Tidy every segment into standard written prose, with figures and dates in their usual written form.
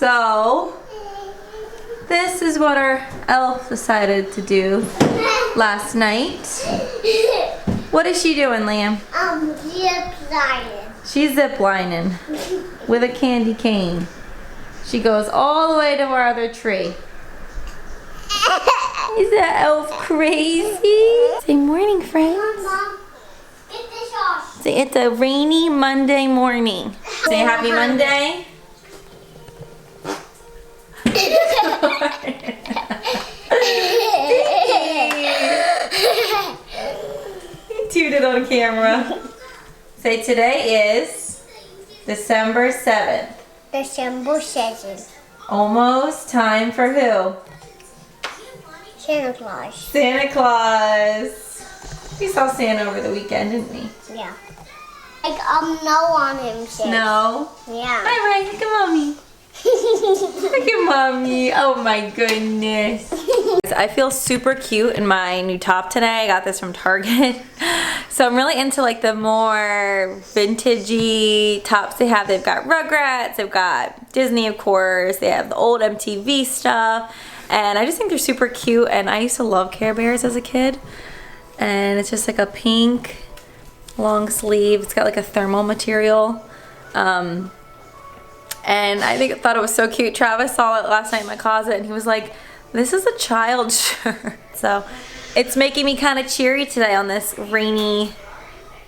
So this is what our elf decided to do last night. What is she doing, Liam? Zip lining. She's zip lining with a candy cane. She goes all the way to our other tree. Is that elf crazy? Say morning, friends. Mom, get this off. Say it's a rainy Monday morning. Say happy Monday. Tooted on camera. Say today is December 7th. December 7th. Almost time for who? Santa Claus. Santa Claus. We saw Santa over the weekend, didn't we? Yeah. Like, no on him, sis. No? Yeah. All right, look at mommy. Look at mommy. Oh my goodness. I feel super cute in my new top today. I got this from Target. So I'm really into like the more vintagey tops they have. They've got Rugrats, they've got Disney of course, they have the old MTV stuff. And I just think they're super cute, and I used to love Care Bears as a kid. And it's just like a pink long sleeve. It's got like a thermal material. And I thought it was so cute. Travis saw it last night in my closet and he was like, this is a child shirt. So it's making me kind of cheery today on this rainy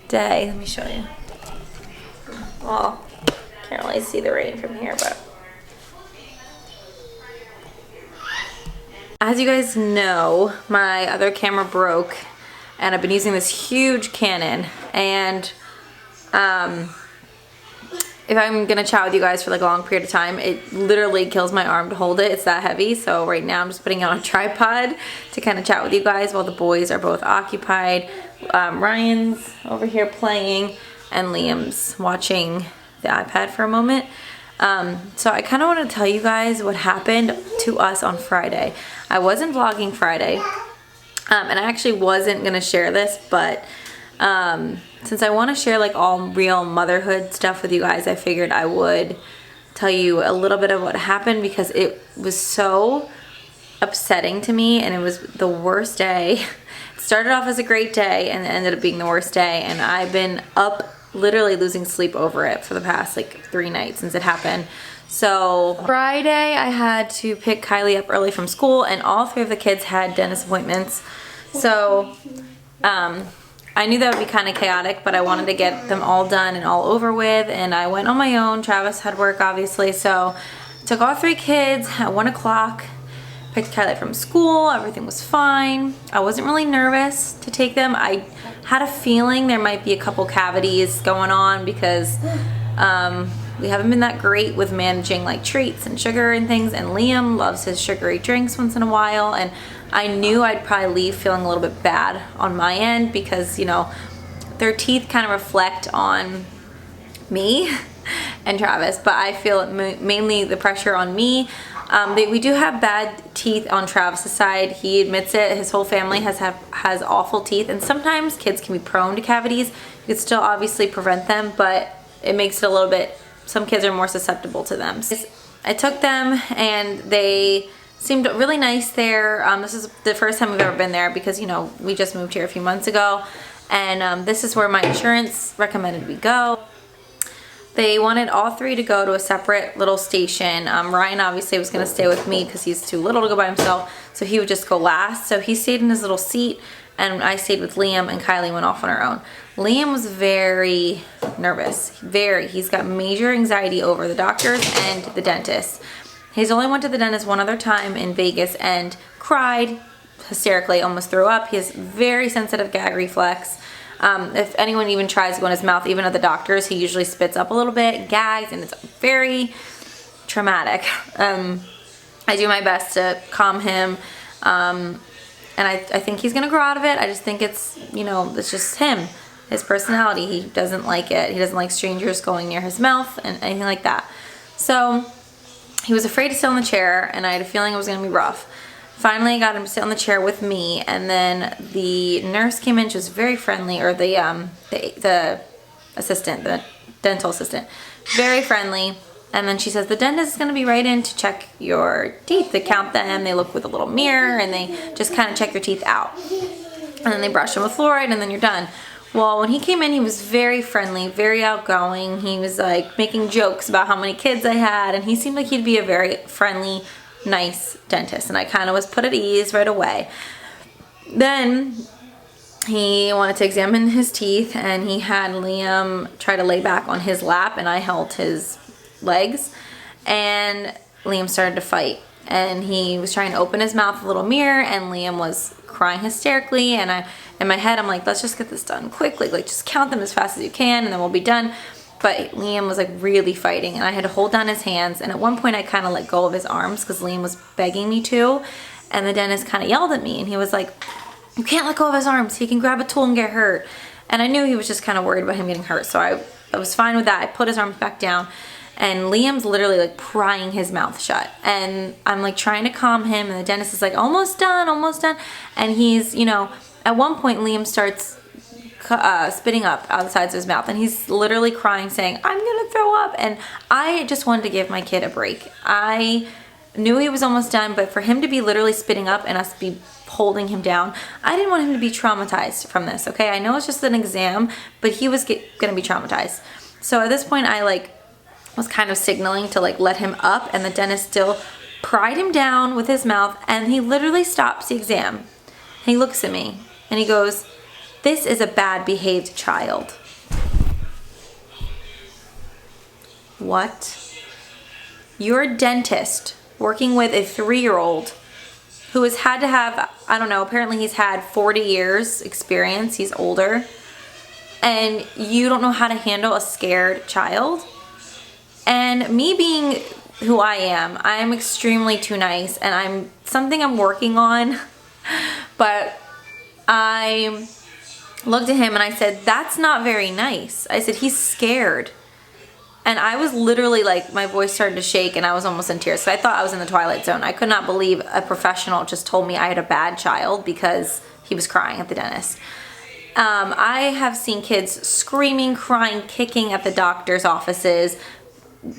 day. Let me show you. Well, can't really see the rain from here, but. As you guys know, my other camera broke and I've been using this huge Canon, and if I'm gonna chat with you guys for like a long period of time, it literally kills my arm to hold it. It's that heavy. So right now I'm just putting it on a tripod to kind of chat with you guys while the boys are both occupied. Ryan's over here playing and Liam's watching the iPad for a moment. So I kind of want to tell you guys what happened to us on Friday. I wasn't vlogging Friday, and I actually wasn't gonna share this, but since I want to share like all real motherhood stuff with you guys, I figured I would tell you a little bit of what happened, because it was so upsetting to me and it was the worst day. It started off as a great day and it ended up being the worst day, and I've been up literally losing sleep over it for the past like 3 nights since it happened. So Friday I had to pick Kylie up early from school, and all 3 of the kids had dentist appointments. So I knew that would be kind of chaotic, but I wanted to get them all done and all over with, and I went on my own. Travis had work obviously, so I took all 3 kids at 1 o'clock, picked Kylie up from school. Everything was fine. I wasn't really nervous to take them. I had a feeling there might be a couple cavities going on because we haven't been that great with managing like treats and sugar and things, and Liam loves his sugary drinks once in a while, and I knew I'd probably leave feeling a little bit bad on my end because, you know, their teeth kind of reflect on me and Travis, but I feel mainly the pressure on me. We do have bad teeth on Travis's side. He admits it. His whole family has awful teeth, and sometimes kids can be prone to cavities. You could still obviously prevent them, but it makes it a little bit, some kids are more susceptible to them. I took them and they seemed really nice there. This is the first time we've ever been there because, you know, we just moved here a few months ago, and this is where my insurance recommended we go. They wanted all 3 to go to a separate little station. Ryan obviously was gonna stay with me because he's too little to go by himself, so he would just go last. So he stayed in his little seat and I stayed with Liam, and Kylie went off on her own. Liam was very nervous, he's got major anxiety over the doctors and the dentist. He's only went to the dentist 1 other time in Vegas and cried hysterically, almost threw up. He has very sensitive gag reflex. If anyone even tries to go in his mouth, even at the doctor's, he usually spits up a little bit, gags, and it's very traumatic. I do my best to calm him, and I think he's gonna grow out of it. I just think it's, you know, it's just him, his personality. He doesn't like it. He doesn't like strangers going near his mouth and anything like that. So he was afraid to sit on the chair, and I had a feeling it was gonna be rough. Finally, I got him to sit on the chair with me, and then the nurse came in. She was very friendly, or the assistant, the dental assistant, very friendly. And then she says, the dentist is going to be right in to check your teeth. They count them, they look with a little mirror, and they just kind of check your teeth out. And then they brush them with fluoride, and then you're done. Well, when he came in, he was very friendly, very outgoing. He was like making jokes about how many kids I had, and he seemed like he'd be a very friendly, nice dentist. And I kind of was put at ease right away. Then he wanted to examine his teeth, and he had Liam try to lay back on his lap, and I held his legs, and Liam started to fight. And he was trying to open his mouth with a little mirror, and Liam was crying hysterically, and in my head I'm like, let's just get this done quickly, like just count them as fast as you can and then we'll be done. But Liam was like really fighting, and I had to hold down his hands, and at one point I kind of let go of his arms because Liam was begging me to, and the dentist kind of yelled at me, and he was like, you can't let go of his arms, he can grab a tool and get hurt. And I knew he was just kind of worried about him getting hurt, so I was fine with that. I put his arms back down, and Liam's literally like prying his mouth shut, and I'm like trying to calm him, and the dentist is like, almost done, and he's, you know, at one point Liam starts spitting up out the sides of his mouth, and he's literally crying saying, I'm gonna throw up. And I just wanted to give my kid a break. I knew he was almost done, but for him to be literally spitting up and us be holding him down, I didn't want him to be traumatized from this, okay? I know it's just an exam, but he was gonna be traumatized. So at this point I like was kind of signaling to like let him up, and the dentist still pried him down with his mouth, and he literally stops the exam. And he looks at me and he goes, this is a bad behaved child. What? You're a dentist working with a 3-year-old who has had to have, I don't know, apparently he's had 40 years experience, he's older, and you don't know how to handle a scared child? And me being who I am, I'm extremely too nice, and I'm working on, but I looked at him and I said, that's not very nice. I said, he's scared. And I was literally like, my voice started to shake and I was almost in tears. So I thought I was in the Twilight Zone. I could not believe a professional just told me I had a bad child because he was crying at the dentist. I have seen kids screaming, crying, kicking at the doctor's offices.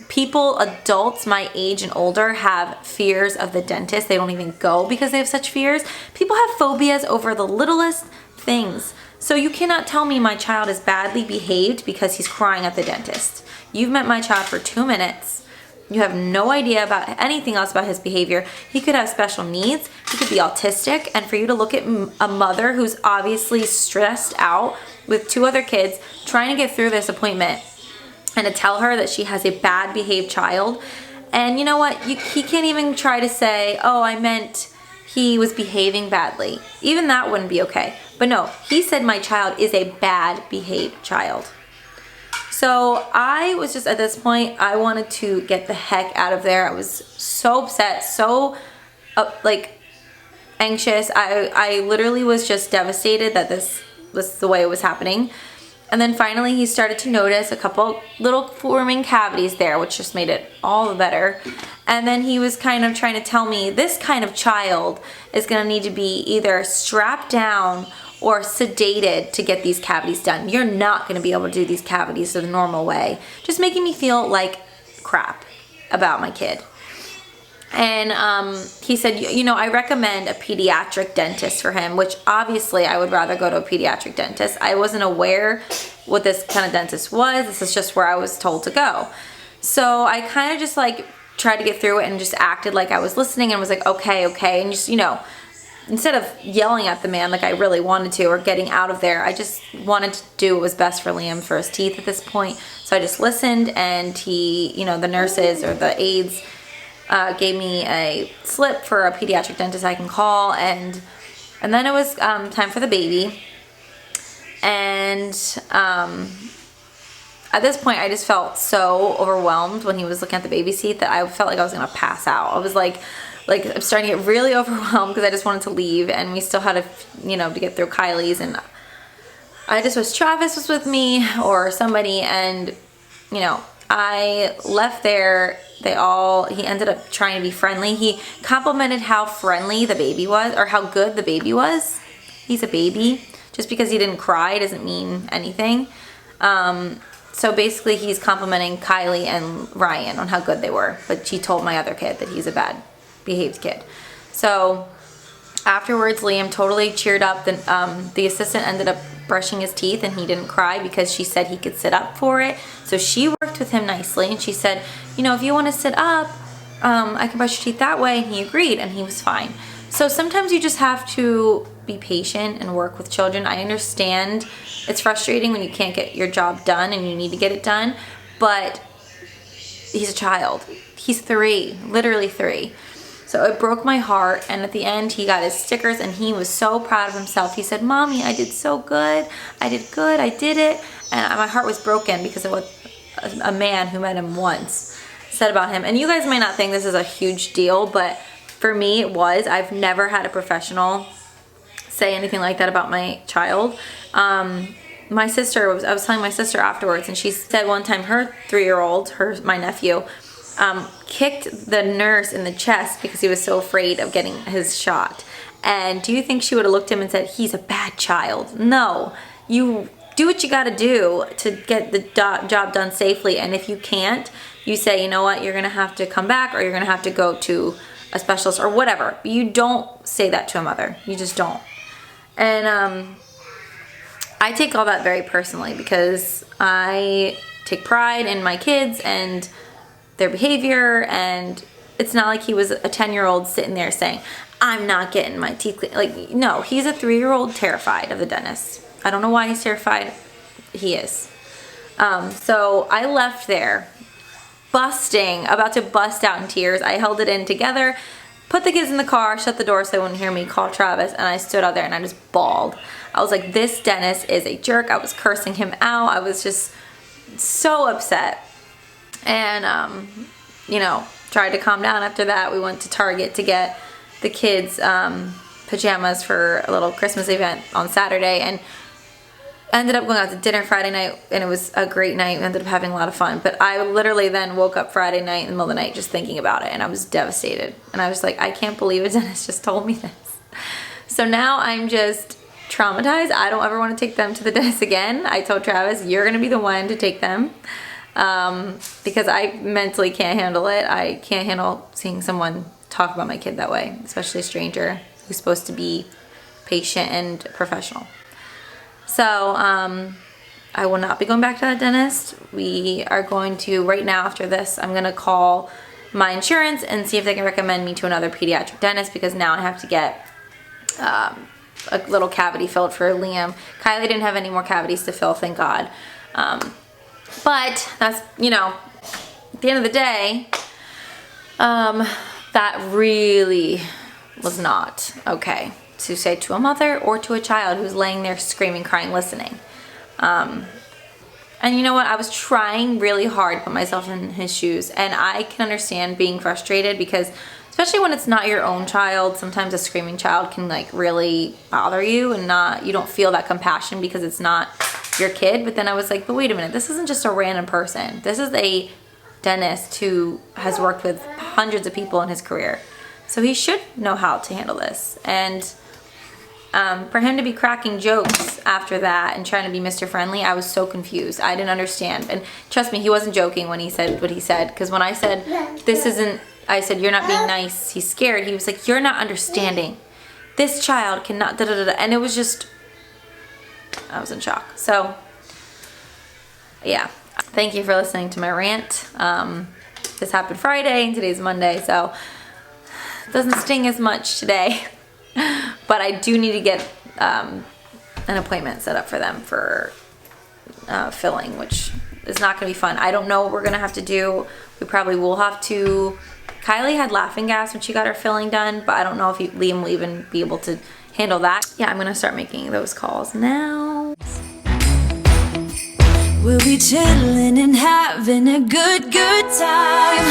People, adults my age and older, have fears of the dentist. They don't even go because they have such fears. People have phobias over the littlest things. So you cannot tell me my child is badly behaved because he's crying at the dentist. You've met my child for 2 minutes. You have no idea about anything else about his behavior. He could have special needs. He could be autistic. And for you to look at a mother who's obviously stressed out with 2 other kids trying to get through this appointment and to tell her that she has a bad behaved child. And you know what? He can't even try to say, oh, I meant he was behaving badly. Even that wouldn't be okay. But no, he said my child is a bad behaved child. So I was just, at this point, I wanted to get the heck out of there. I was so upset, so like anxious. I literally was just devastated that this was the way it was happening. And then finally he started to notice a couple little forming cavities there, which just made it all the better. And then he was kind of trying to tell me this kind of child is going to need to be either strapped down or sedated to get these cavities done. You're not going to be able to do these cavities the normal way. Just making me feel like crap about my kid. And he said, you know, I recommend a pediatric dentist for him, which obviously I would rather go to a pediatric dentist. I wasn't aware what this kind of dentist was. This is just where I was told to go. So I kind of just like tried to get through it and just acted like I was listening and was like, okay. And just, you know, instead of yelling at the man like I really wanted to or getting out of there, I just wanted to do what was best for Liam for his teeth at this point. So I just listened, and he, you know, the nurses or the aides gave me a slip for a pediatric dentist I can call, and then it was time for the baby. And at this point I just felt so overwhelmed when he was looking at the baby seat that I felt like I was gonna pass out. I was like I'm starting to get really overwhelmed because I just wanted to leave, and we still had to, you know, to get through Kylie's, and I just wish Travis was with me or somebody. And you know, I left there. He ended up trying to be friendly. He complimented how friendly the baby was, or how good the baby was. He's a baby. Just because he didn't cry doesn't mean anything. So basically he's complimenting Kylie and Ryan on how good they were, but she told my other kid that he's a bad behaved kid. So afterwards, Liam totally cheered up. The assistant ended up brushing his teeth, and he didn't cry because she said he could sit up for it. So she worked with him nicely, and she said, you know, if you want to sit up, I can brush your teeth that way. And he agreed, and he was fine. So sometimes you just have to be patient and work with children. I understand it's frustrating when you can't get your job done and you need to get it done, but he's a child. He's 3, literally 3. So it broke my heart, and at the end he got his stickers and he was so proud of himself. He said, Mommy, I did so good. I did good. I did it. And my heart was broken because of what a man who met him once said about him. And you guys might not think this is a huge deal, but for me it was. I've never had a professional say anything like that about my child. My sister, I was telling my sister afterwards, and she said one time her 3-year-old, my nephew, kicked the nurse in the chest because he was so afraid of getting his shot. And do you think she would have looked at him and said, he's a bad child? No. You do what you got to do to get the job done safely. And if you can't, you say, you know what, you're going to have to come back, or you're going to have to go to a specialist or whatever. You don't say that to a mother. You just don't. And I take all that very personally because I take pride in my kids and their behavior, and it's not like he was a 10-year-old sitting there saying, I'm not getting my teeth cleaned. Like, no, he's a 3-year-old terrified of the dentist. I don't know why he's terrified. He is. So I left there busting, about to bust out in tears. I held it in together, put the kids in the car, shut the door so they wouldn't hear me, call Travis, and I stood out there and I just bawled. I was like, this dentist is a jerk. I was cursing him out. I was just so upset. And, you know, tried to calm down after that. We went to Target to get the kids pajamas for a little Christmas event on Saturday, and ended up going out to dinner Friday night, and it was a great night. We ended up having a lot of fun. But I literally then woke up Friday night in the middle of the night just thinking about it, and I was devastated. And I was like, I can't believe a dentist just told me this. So now I'm just traumatized. I don't ever want to take them to the dentist again. I told Travis, you're going to be the one to take them. Because I mentally can't handle it. I can't handle seeing someone talk about my kid that way, especially a stranger who's supposed to be patient and professional. So I will not be going back to that dentist. We are going to, right now after this, I'm going to call my insurance and see if they can recommend me to another pediatric dentist, because now I have to get a little cavity filled for Liam. Kylie didn't have any more cavities to fill, thank God. But that's, you know, at the end of the day, that really was not okay to say to a mother or to a child who's laying there screaming, crying, listening. And you know what? I was trying really hard to put myself in his shoes, and I can understand being frustrated because, especially when it's not your own child, sometimes a screaming child can like really bother you, and you don't feel that compassion because it's not your kid. But then I was like, but wait a minute, this isn't just a random person. This is a dentist who has worked with hundreds of people in his career. So he should know how to handle this. And for him to be cracking jokes after that and trying to be Mr. Friendly, I was so confused. I didn't understand. And trust me, he wasn't joking when he said what he said. Because when I said, I said, you're not being nice, he's scared. He was like, you're not understanding. This child cannot, da-da-da-da. And it was just, I was in shock. So, yeah. Thank you for listening to my rant. This happened Friday and today's Monday, so it doesn't sting as much today. But I do need to get an appointment set up for them for filling, which is not going to be fun. I don't know what we're going to have to do. We probably will have to. Kylie had laughing gas when she got her filling done, but I don't know if Liam will even be able to handle that. Yeah, I'm going to start making those calls now. We'll be chilling and having a good time.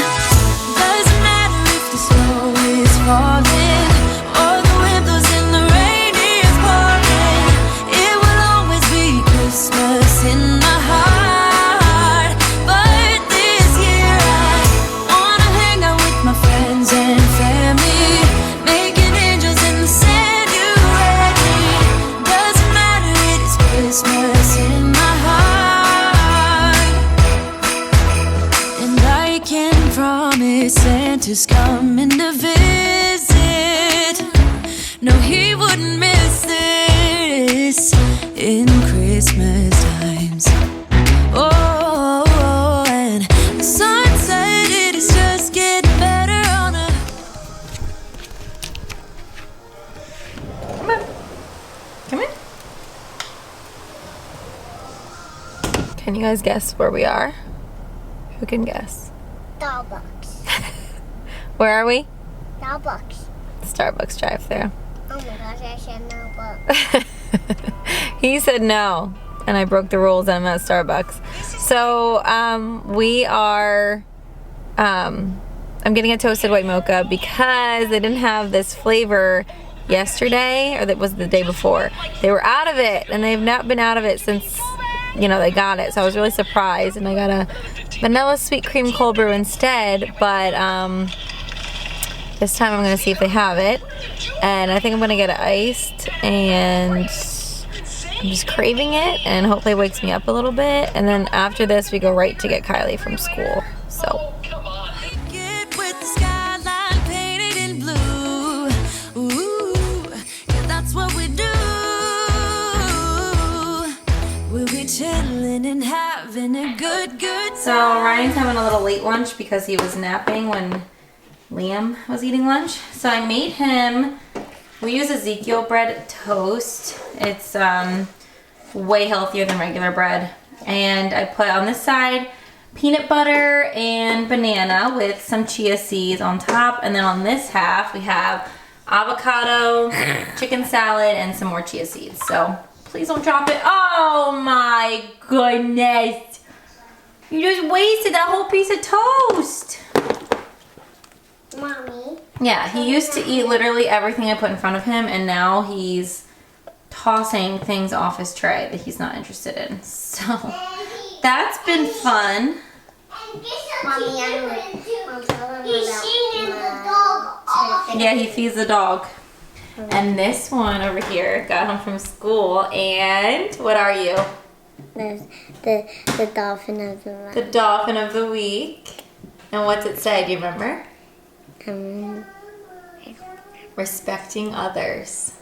Doesn't matter if the snow is falling or the wind blows and the rain is pouring. It will always be Christmas in my heart. But this year I wanna hang out with my friends and family, making angels in the sanctuary. Doesn't matter, it is Christmas in my heart. promised Santa's coming to visit. No, he wouldn't miss this in Christmas times. Oh, and the sun said it is just getting better on a... Come on. Come in. Can you guys guess where we are? Who can guess? Starbucks. Where are we? Starbucks. Starbucks drive-thru. Oh my gosh, I said no, but He said no, and I broke the rules and I'm at Starbucks. So, we are, I'm getting a toasted white mocha because they didn't have this flavor yesterday, or that was the day before. They were out of it, and they've not been out of it since, you know, they got it. So I was really surprised, and I got a vanilla sweet cream cold brew instead, but this time I'm gonna see if they have it, and I think I'm gonna get it iced, and I'm just craving it, and hopefully it wakes me up a little bit, and then after this we go right to get Kylie from school. So Get with the skyline painted in blue. Ooh, yeah, that's what we do. We'll be chilling and having a good time. So Ryan's having a little late lunch because he was napping when Liam was eating lunch. So I made him, we use Ezekiel bread toast. It's way healthier than regular bread. And I put on this side peanut butter and banana with some chia seeds on top. And then on this half we have avocado, chicken salad, and some more chia seeds. So please don't drop it. Oh my goodness. You just wasted that whole piece of toast. Mommy. Yeah, he used to eat literally everything I put in front of him, and now he's tossing things off his tray that he's not interested in. So that's been fun. Mommy, I'm telling about Yeah, he feeds the dog. And this one over here got home from school, and what are you? the dolphin of the month. The dolphin of the week. And what's it say? Do you remember? Respecting others.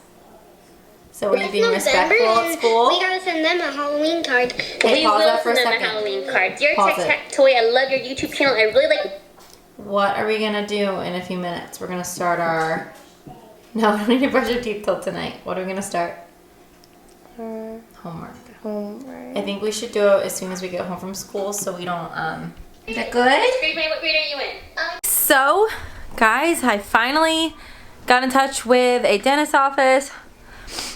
So were you being respectful at school? We gotta send them a Halloween card. Hey, We pause will that for a send them second. a Halloween card. Dear Pause Tech it. Tech Toy, I love your YouTube channel. I really like. What are we gonna do in a few minutes? We're gonna start our... No, we don't need to brush your teeth till tonight. What are we gonna start? Homework. I think we should do it as soon as we get home from school so we don't, Is that good? Grade May, what grade are you in? So, guys, I finally got in touch with a dentist office.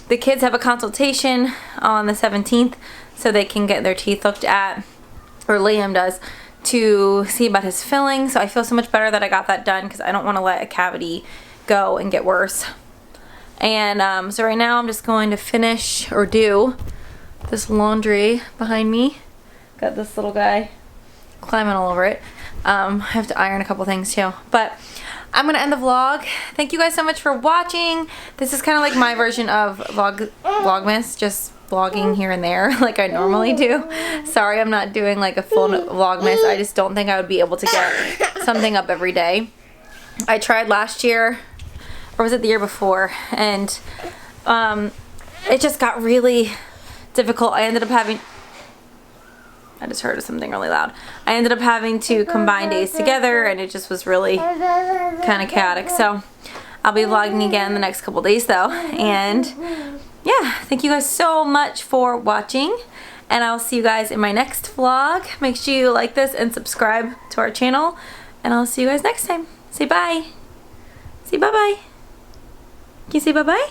The kids have a consultation on the 17th so they can get their teeth looked at, or Liam does, to see about his filling. So I feel so much better that I got that done because I don't want to let a cavity go and get worse. And so right now I'm just going to finish or do this laundry behind me. Got this little guy climbing all over it. I have to iron a couple things too. But I'm going to end the vlog. Thank you guys so much for watching. This is kind of like my version of Vlogmas, just vlogging here and there like I normally do. Sorry I'm not doing like a full Vlogmas. I just don't think I would be able to get something up every day. I tried last year, or was it the year before, and it just got really difficult. I ended up having... I just heard something really loud. I ended up having to combine days together, and it just was really kind of chaotic. So I'll be vlogging again the next couple days though. And yeah, thank you guys so much for watching, and I'll see you guys in my next vlog. Make sure you like this and subscribe to our channel, and I'll see you guys next time. Say bye. Say bye-bye. Can you say bye-bye?